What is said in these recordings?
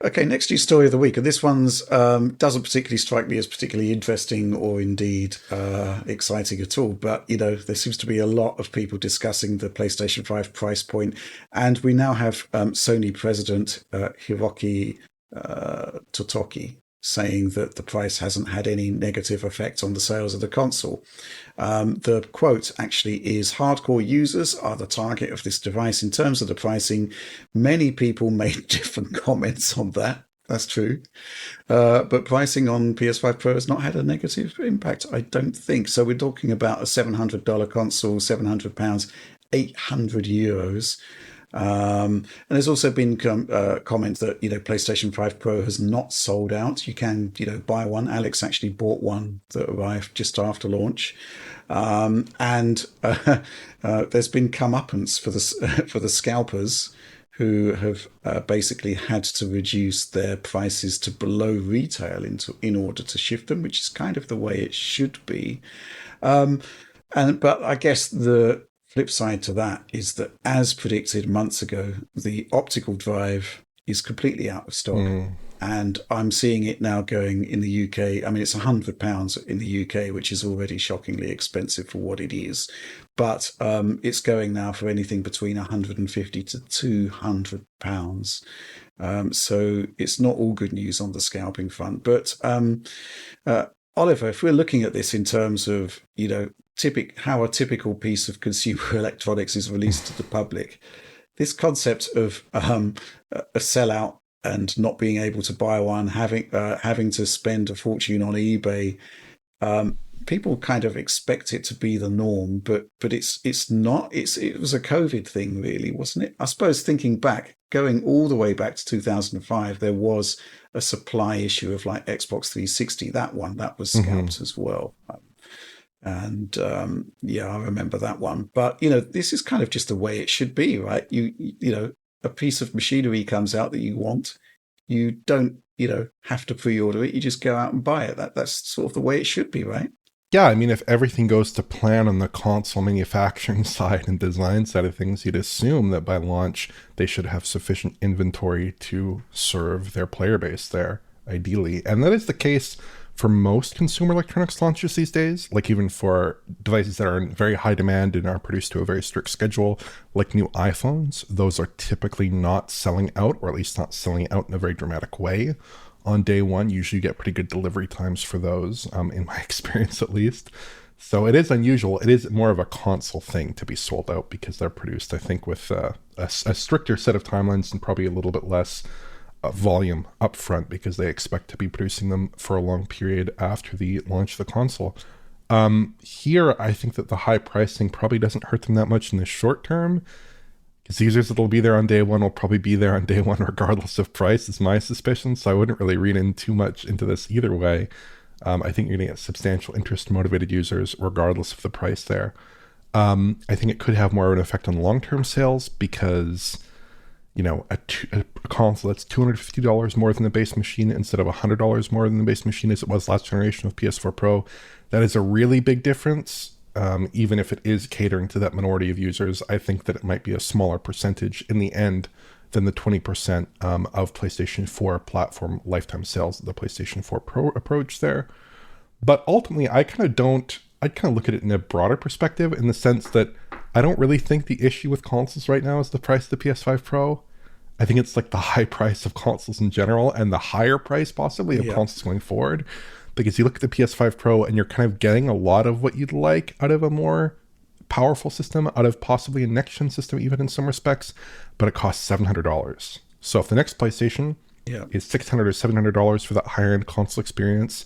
Okay, next news story of the week, and this one's doesn't particularly strike me as particularly interesting or indeed exciting at all. But there seems to be a lot of people discussing the PlayStation 5 price point, and we now have Sony president Hiroki Totoki saying that the price hasn't had any negative effect on the sales of the console. The quote actually is: hardcore users are the target of this device. In terms of the pricing, many people made different comments on that. That's true. But pricing on PS5 Pro has not had a negative impact, I don't think. So we're talking about a $700 console, £700, €800. And there's also been comments that PlayStation 5 Pro has not sold out. You can buy one. Alex actually bought one that arrived just after launch, and there's been comeuppance for the for the scalpers who have basically had to reduce their prices to below retail in order to shift them, which is kind of the way it should be. But I guess the flip side to that is that, as predicted months ago, the optical drive is completely out of stock. And I'm seeing it now going in the UK. I mean, it's £100 in the UK, which is already shockingly expensive for what it is. But it's going now for anything between £150 to £200. So it's not all good news on the scalping front. But Oliver, if we're looking at this in terms of, how a typical piece of consumer electronics is released to the public, this concept of a sellout and not being able to buy one, having to spend a fortune on eBay, people kind of expect it to be the norm, but it's not. It was a COVID thing, really, wasn't it? I suppose thinking back, going all the way back to 2005, there was a supply issue of like Xbox 360. That was scalped as well. And I remember that one. But this is kind of just the way it should be, right? A piece of machinery comes out that you want, you don't have to pre-order it. You just go out and buy it. That's sort of the way it should be, right? Yeah, I mean, if everything goes to plan on the console manufacturing side and design side of things, you'd assume that by launch they should have sufficient inventory to serve their player base there, ideally. And that is the case for most consumer electronics launches these days, like even for devices that are in very high demand and are produced to a very strict schedule, like new iPhones. Those are typically not selling out, or at least not selling out in a very dramatic way on day one. Usually you get pretty good delivery times for those, in my experience at least. So it is unusual. It is more of a console thing to be sold out because they're produced, I think, with a stricter set of timelines and probably a little bit less volume up front because they expect to be producing them for a long period after the launch of the console. Here, I think that the high pricing probably doesn't hurt them that much in the short term, because users that'll be there on day one will probably be there on day one regardless of price, is my suspicion. So I wouldn't really read in too much into this either way. I think you're going to get substantial interest motivated users regardless of the price there. I think it could have more of an effect on long-term sales because a console that's $250 more than the base machine instead of $100 more than the base machine as it was last generation of PS4 Pro, that is a really big difference. Even if it is catering to that minority of users, I think that it might be a smaller percentage in the end than the 20% of PlayStation 4 platform lifetime sales that the PlayStation 4 Pro approach there. But ultimately, I kind of look at it in a broader perspective, in the sense that I don't really think the issue with consoles right now is the price of the PS5 Pro. I think it's like the high price of consoles in general and the higher price possibly of consoles going forward. Because you look at the PS5 Pro and you're kind of getting a lot of what you'd like out of a more powerful system, out of possibly a next-gen system even in some respects, but it costs $700. So if the next PlayStation is $600 or $700 for that higher-end console experience,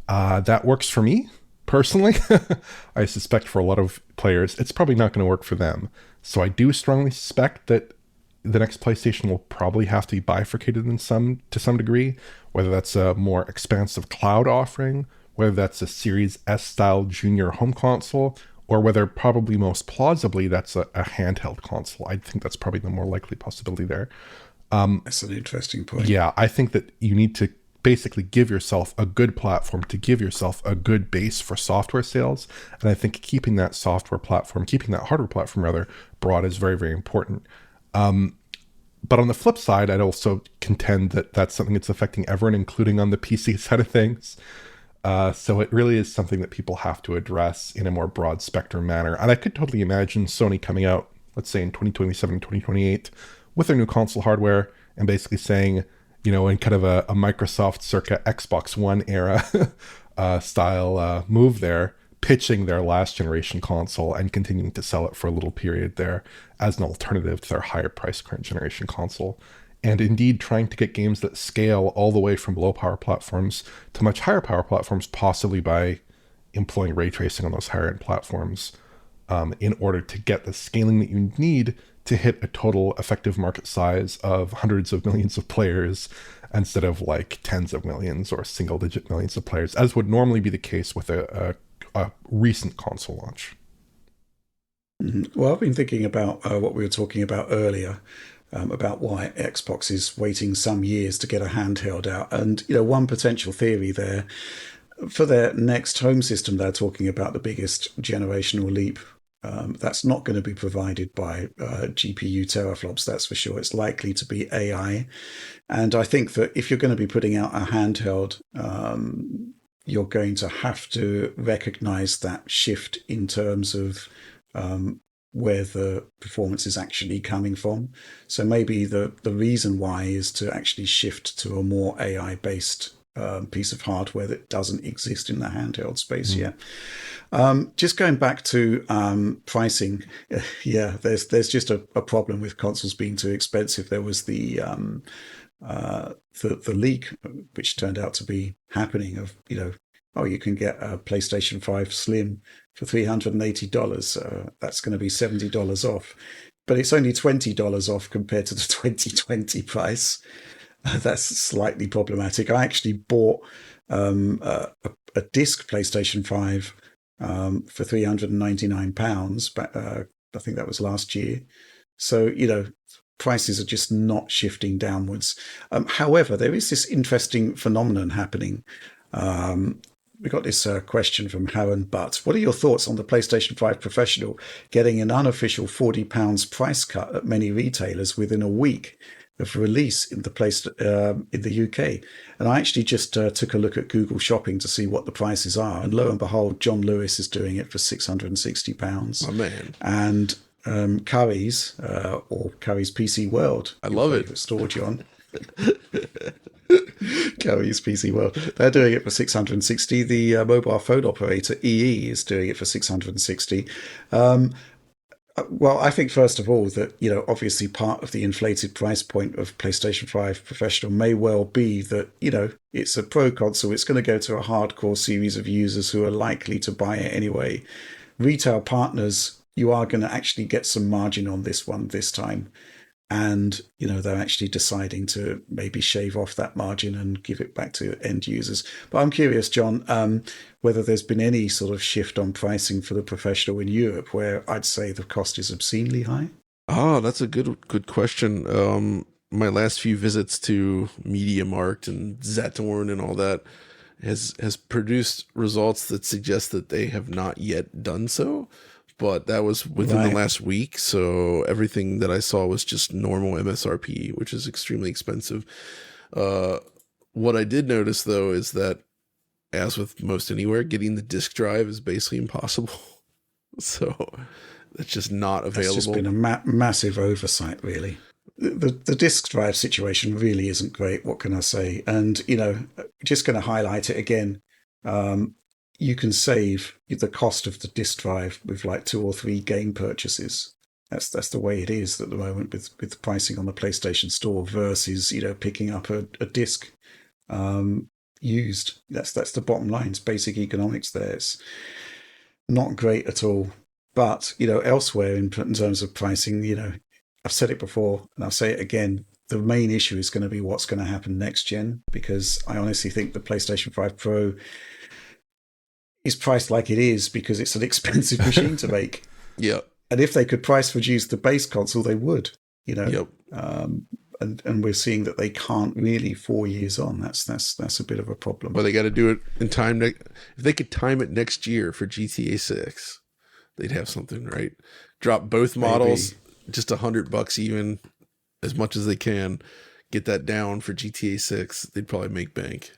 that works for me. Personally, I suspect for a lot of players, it's probably not going to work for them. So I do strongly suspect that the next PlayStation will probably have to be bifurcated to some degree, whether that's a more expansive cloud offering, whether that's a Series S style junior home console, or whether probably most plausibly that's a handheld console. I think that's probably the more likely possibility there. That's an interesting point. Yeah, I think that you need to basically give yourself a good platform to give yourself a good base for software sales. And I think keeping that hardware platform rather, broad is very, very important. But on the flip side, I'd also contend that that's something that's affecting everyone, including on the PC side of things. So it really is something that people have to address in a more broad spectrum manner. And I could totally imagine Sony coming out, let's say in 2027, 2028, with their new console hardware and basically saying, you know, in kind of a Microsoft circa Xbox One era style move there, pitching their last generation console and continuing to sell it for a little period there as an alternative to their higher price current generation console. And indeed trying to get games that scale all the way from low power platforms to much higher power platforms, possibly by employing ray tracing on those higher end platforms, in order to get the scaling that you need to hit a total effective market size of hundreds of millions of players instead of like tens of millions or single digit millions of players, as would normally be the case with a recent console launch. Well, I've been thinking about what we were talking about earlier, about why Xbox is waiting some years to get a handheld out. And, you know, one potential theory there, for their next home system, they're talking about the biggest generational leap. That's not going to be provided by GPU teraflops, that's for sure. It's likely to be AI. And I think that if you're going to be putting out a handheld, you're going to have to recognize that shift in terms of where the performance is actually coming from. So maybe the reason why is to actually shift to a more AI-based piece of hardware that doesn't exist in the handheld space yet. Just going back to pricing, yeah, there's just a problem with consoles being too expensive. There was the leak, which turned out to be happening, of, you know, oh, you can get a PlayStation 5 Slim for $380. That's going to be $70 off, but it's only $20 off compared to the 2020 price. That's slightly problematic. I actually bought a disc PlayStation 5 for £399, but I think that was last year. So, you know, prices are just not shifting downwards. However, there is this interesting phenomenon happening. We got this question from Harron Butt. What are your thoughts on the PlayStation 5 Professional getting an unofficial £40 price cut at many retailers within a week of release in the in the UK? And I actually just took a look at Google Shopping to see what the prices are, and lo and behold, John Lewis is doing it for £660. Oh man! And Curry's or Curry's PC World, I love it. Store, John. Curry's PC World, they're doing it for 660. The mobile phone operator EE is doing it for 660. Well, I think first of all that, you know, obviously part of the inflated price point of PlayStation 5 Professional may well be that, you know, it's a pro console. It's going to go to a hardcore series of users who are likely to buy it anyway. Retail partners, you are going to actually get some margin on this one this time. And, you know, they're actually deciding to maybe shave off that margin and give it back to end users. But I'm curious, John, whether there's been any sort of shift on pricing for the Professional in Europe, where I'd say the cost is obscenely high. Oh, that's a good question. My last few visits to MediaMarkt and Saturn and all that has produced results that suggest that they have not yet done so. But that was within the last week, so everything that I saw was just normal MSRP, which is extremely expensive. What I did notice, though, is that, as with most anywhere, getting the disk drive is basically impossible. So it's just not available. It's just been a massive oversight, really. The disk drive situation really isn't great. What can I say? And, you know, just going to highlight it again. You can save the cost of the disk drive with like 2 or 3 game purchases. That's the way it is at the moment with the pricing on the PlayStation Store versus, you know, picking up a disc used. That's the bottom line. It's basic economics there. It's not great at all. But, you know, elsewhere in terms of pricing, you know, I've said it before and I'll say it again. The main issue is going to be what's going to happen next gen, because I honestly think the PlayStation 5 Pro is priced like it is because it's an expensive machine to make. Yeah. And if they could price reduce the base console, they would, you know. Yep. And we're seeing that they can't really 4 years on. That's a bit of a problem. Well, they got to do it in time. If they could time it next year for GTA 6, they'd have something, right? Drop both models, just $100 even. as much as they can, get that down for GTA 6, they'd probably make bank.